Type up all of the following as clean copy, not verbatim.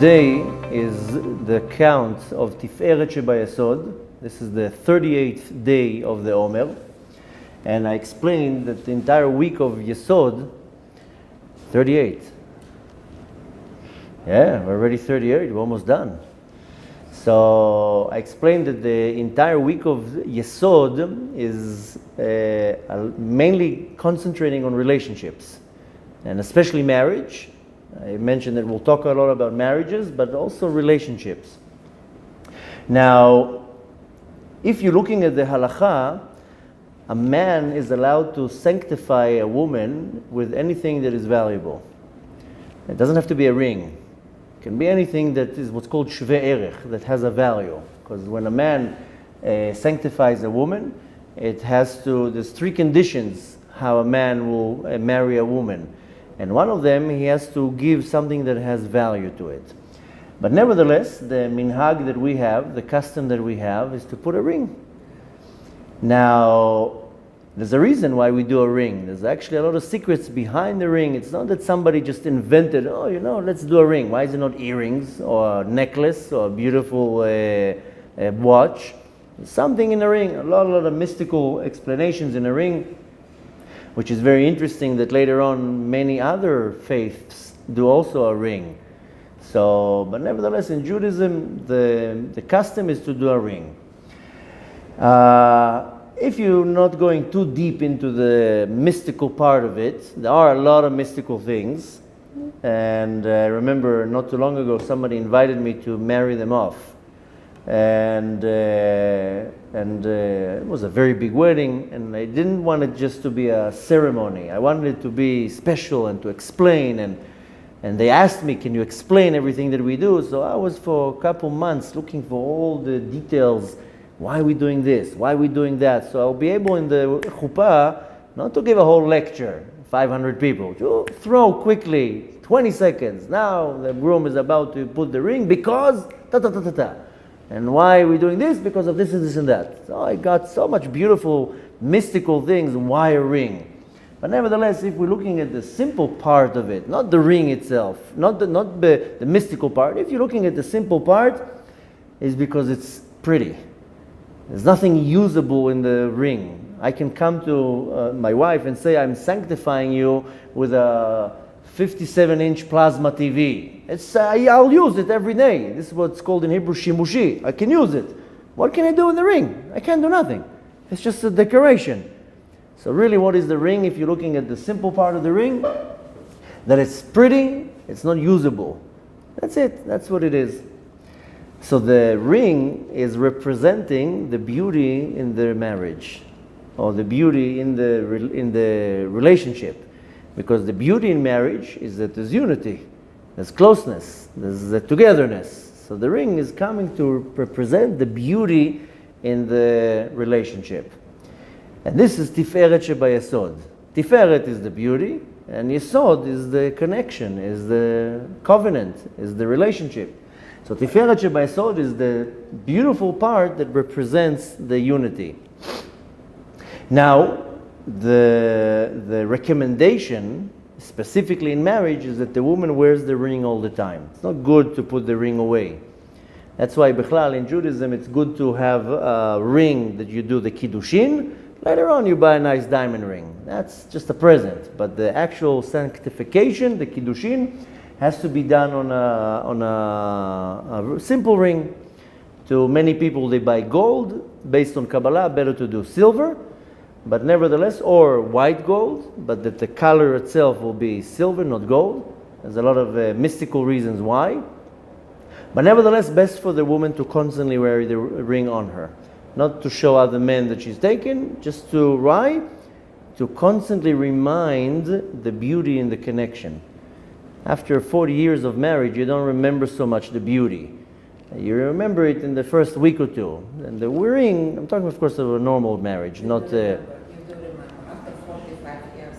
Today is the count of Tiferet Shebayesod. This is the 38th day of the Omer. And I explained that the entire week of Yesod, 38. Yeah, we're already 38, we're almost done. So I explained that the entire week of Yesod is mainly concentrating on relationships, and especially marriage. I mentioned that we'll talk a lot about marriages, but also relationships. Now, if you're looking at the halakha, a man is allowed to sanctify a woman with anything that is valuable. It doesn't have to be a ring. It can be anything that is what's called shvei erech, that has a value. Because when a man sanctifies a woman, there's three conditions how a man will marry a woman. And one of them, he has to give something that has value to it. But nevertheless, the minhag that we have, the custom that we have, is to put a ring. Now, there's a reason why we do a ring. There's actually a lot of secrets behind the ring. It's not that somebody just invented, let's do a ring. Why is it not earrings or a necklace or a beautiful watch? There's something in the ring, a lot of mystical explanations in the ring, which is very interesting that later on many other faiths do also a ring. So, but nevertheless in Judaism the custom is to do a ring. If you're not going too deep into the mystical part of it, there are a lot of mystical things. And I remember not too long ago somebody invited me to marry them off. And it was a very big wedding, and I didn't want it just to be a ceremony. I wanted it to be special and to explain, and they asked me, can you explain everything that we do? So I was for a couple months looking for all the details. Why are we doing this? Why are we doing that? So I'll be able in the chuppah not to give a whole lecture, 500 people, to throw quickly, 20 seconds. Now the groom is about to put the ring because ta-ta-ta-ta-ta. And why are we doing this? Because of this and this and that. So I got so much beautiful, mystical things. Why a ring? But nevertheless, if we're looking at the simple part of it, not the ring itself, not the mystical part, if you're looking at the simple part, it's because it's pretty. There's nothing usable in the ring. I can come to my wife and say, I'm sanctifying you with a 57-inch plasma TV. I'll use it every day. This is what's called in Hebrew shimushi. I can use it. What can I do with the ring? I can't do nothing. It's just a decoration. So really, what is the ring? If you're looking at the simple part of the ring, that it's pretty, it's not usable. That's it. That's what it is. So the ring is representing the beauty in the marriage, or the beauty in the relationship. Because the beauty in marriage is that there's unity, there's closeness, there's togetherness. So the ring is coming to represent the beauty in the relationship. And this is Tiferet Shebayesod. Tiferet is the beauty, and Yesod is the connection, is the covenant, is the relationship. So Tiferet Shebayesod is the beautiful part that represents the unity. Now, the recommendation, specifically in marriage, is that the woman wears the ring all the time. It's not good to put the ring away. That's why Bechlal in Judaism it's good to have a ring that you do the kiddushin. Later on you buy a nice diamond ring. That's just a present. But the actual sanctification, the kiddushin, has to be done on a simple ring. To many people they buy gold. Based on Kabbalah, better to do silver. But nevertheless, or white gold, but that the color itself will be silver, not gold. There's a lot of mystical reasons why. But nevertheless, best for the woman to constantly wear the ring on her. Not to show other men that she's taken, just to constantly remind the beauty in the connection. After 40 years of marriage, you don't remember so much the beauty. You remember it in the first week or two. And the ring, I'm talking of course of a normal marriage, not... You do remember after 45 years.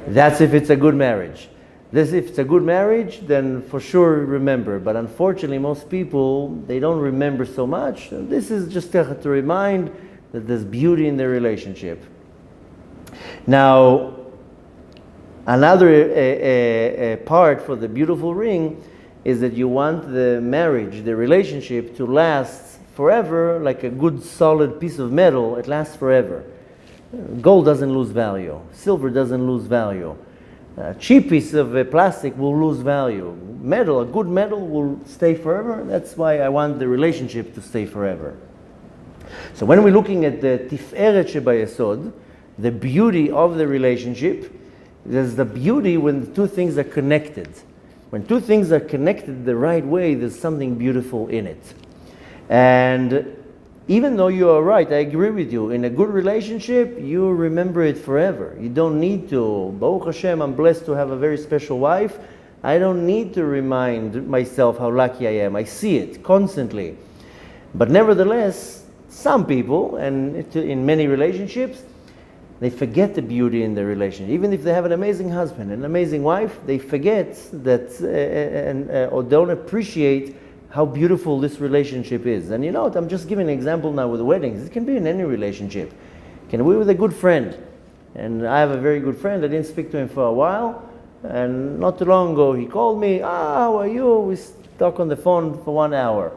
That's if it's a good marriage. If it's a good marriage, then for sure remember. But unfortunately, most people, they don't remember so much. And this is just to remind that there's beauty in their relationship. Now, Another part for the beautiful ring is that you want the marriage, the relationship, to last forever, like a good solid piece of metal. It lasts forever. Gold doesn't lose value. Silver doesn't lose value. A cheap piece of plastic will lose value. Metal, a good metal, will stay forever. That's why I want the relationship to stay forever. So when we're looking at the tiferet shebayesod, the beauty of the relationship, there's the beauty when the two things are connected. When two things are connected the right way, there's something beautiful in it. And even though you are right, I agree with you, in a good relationship, you remember it forever. You don't need to. Baruch Hashem, I'm blessed to have a very special wife. I don't need to remind myself how lucky I am. I see it constantly. But nevertheless, some people, and in many relationships, they forget the beauty in the relationship. Even if they have an amazing husband, an amazing wife, they forget that or don't appreciate how beautiful this relationship is. And you know what, I'm just giving an example now with weddings. It can be in any relationship. It can be with a good friend. And I have a very good friend. I didn't speak to him for a while. And not too long ago, he called me, how are you? We talked on the phone for 1 hour.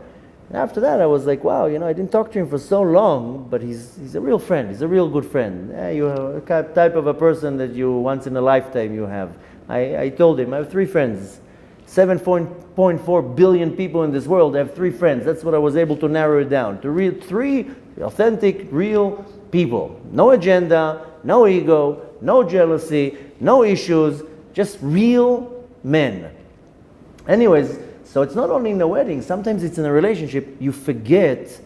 And after that, I was like, wow, I didn't talk to him for so long, but he's a real friend. He's a real good friend. You're a type of a person that you once in a lifetime you have. I told him, I have 3 friends. 7.4 billion people in this world have 3 friends. That's what I was able to narrow it down. To 3 authentic, real people. No agenda, no ego, no jealousy, no issues, just real men. Anyways, so it's not only in a wedding, sometimes it's in a relationship, you forget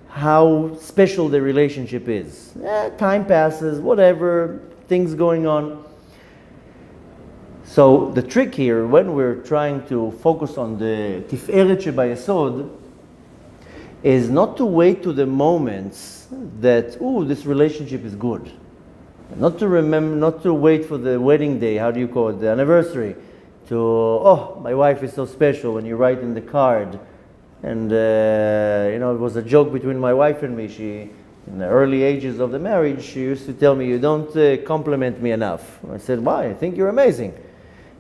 how special the relationship is. Time passes, whatever, things going on. So the trick here, when we're trying to focus on the tiferet shebayesod, is not to wait to the moments that, this relationship is good. Not to wait for the wedding day, how do you call it, the anniversary, to, my wife is so special, when you write in the card. And, it was a joke between my wife and me. She, in the early ages of the marriage, she used to tell me, you don't compliment me enough. I said, why? I think you're amazing.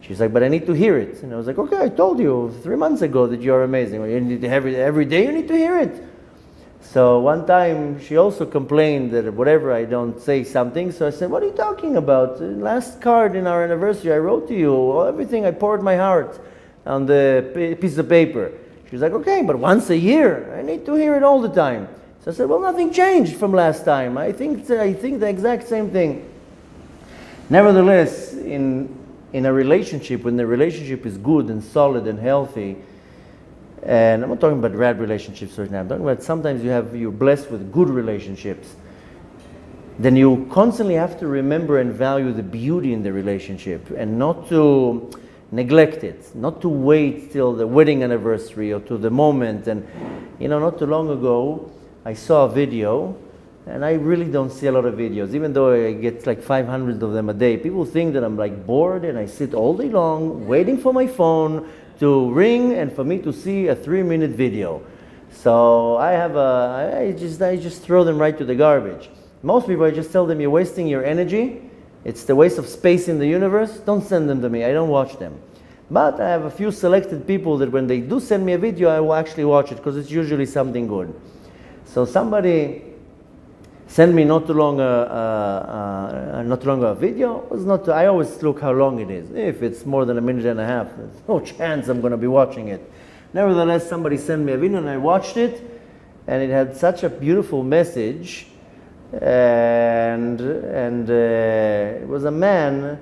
She's like, but I need to hear it. And I was like, okay, I told you 3 months ago that you're amazing. Well, you need to every day you need to hear it. So one time she also complained that whatever I don't say something. So I said, what are you talking about? Last card in our anniversary I wrote to you, everything, I poured my heart on the piece of paper. She was like, okay, but once a year, I need to hear it all the time. So I said, well, nothing changed from last time. I think the exact same thing. Nevertheless, in a relationship, when the relationship is good and solid and healthy, and I'm not talking about bad relationships right now, I'm talking about sometimes you're blessed with good relationships, then you constantly have to remember and value the beauty in the relationship and not to neglect it, not to wait till the wedding anniversary or to the moment. And not too long ago, I saw a video, and I really don't see a lot of videos, even though I get like 500 of them a day. People think that I'm like bored and I sit all day long waiting for my phone to ring and for me to see a 3-minute video. So I just throw them right to the garbage. Most people, I just tell them, you're wasting your energy. It's the waste of space in the universe. Don't send them to me. I don't watch them. But I have a few selected people that when they do send me a video, I will actually watch it because it's usually something good. So somebody sent me not too long a video. I always look how long it is. If it's more than 1.5 minutes, there's no chance I'm going to be watching it. Nevertheless, somebody sent me a video and I watched it, and it had such a beautiful message. And it was a man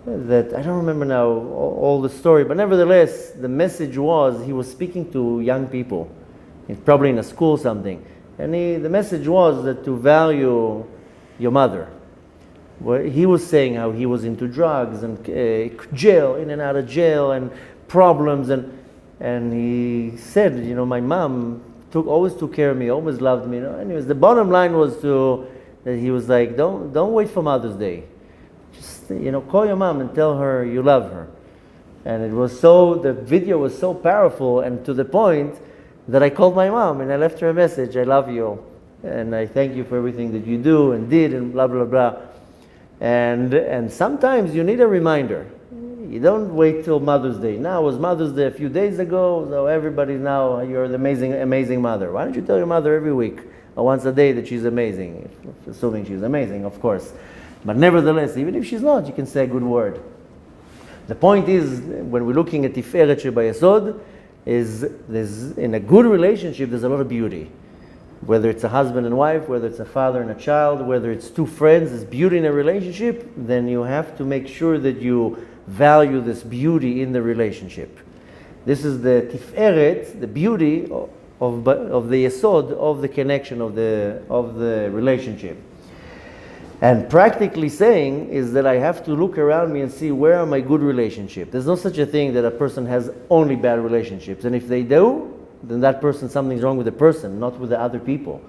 that I don't remember now all the story, but nevertheless, the message was he was speaking to young people, probably in a school or something. And the message was that to value your mother. Well, he was saying how he was into drugs and jail, in and out of jail, and problems. And he said, my mom always took care of me, always loved me. Anyways, the bottom line was that he was like, don't wait for Mother's Day. Just call your mom and tell her you love her. And the video was so powerful and to the point that I called my mom and I left her a message. I love you, and I thank you for everything that you do and did, and blah blah blah. And sometimes you need a reminder. You don't wait till Mother's Day. Now it was Mother's Day a few days ago, so everybody now, you're the amazing mother. Why don't you tell your mother every week or once a day that she's amazing? Assuming she's amazing, of course. But nevertheless, even if she's not, you can say a good word. The point is, when we're looking at Tiferet Shebayesod, in a good relationship, there's a lot of beauty. Whether it's a husband and wife, whether it's a father and a child, whether it's two friends, there's beauty in a relationship, then you have to make sure that you value this beauty in the relationship. This is the Tiferet, the beauty of the Yesod, of the connection, of the relationship. And practically saying is that I have to look around me and see where are my good relationships. There's no such a thing that a person has only bad relationships. And if they do, then that person, something's wrong with the person, not with the other people.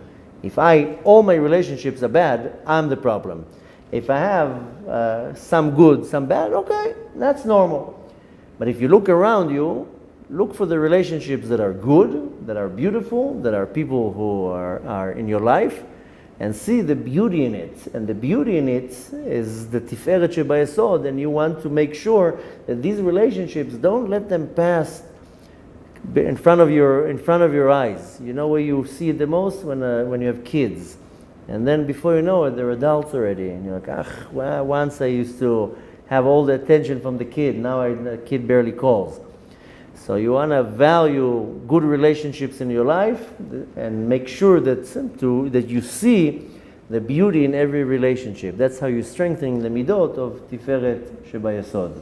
If all my relationships are bad, I'm the problem. If I have some good, some bad, okay, that's normal. But if you look around you, look for the relationships that are good, that are beautiful, that are people who are in your life, and see the beauty in it. And the beauty in it is the Tiferet Shebayesod, and you want to make sure that these relationships, don't let them pass in front of your eyes. You know where you see it the most? When you have kids. And then before you know it, they're adults already. And you're like, well, once I used to have all the attention from the kid, now the kid barely calls. So you want to value good relationships in your life and make sure that you see the beauty in every relationship. That's how you strengthen the midot of Tiferet Shebayesod.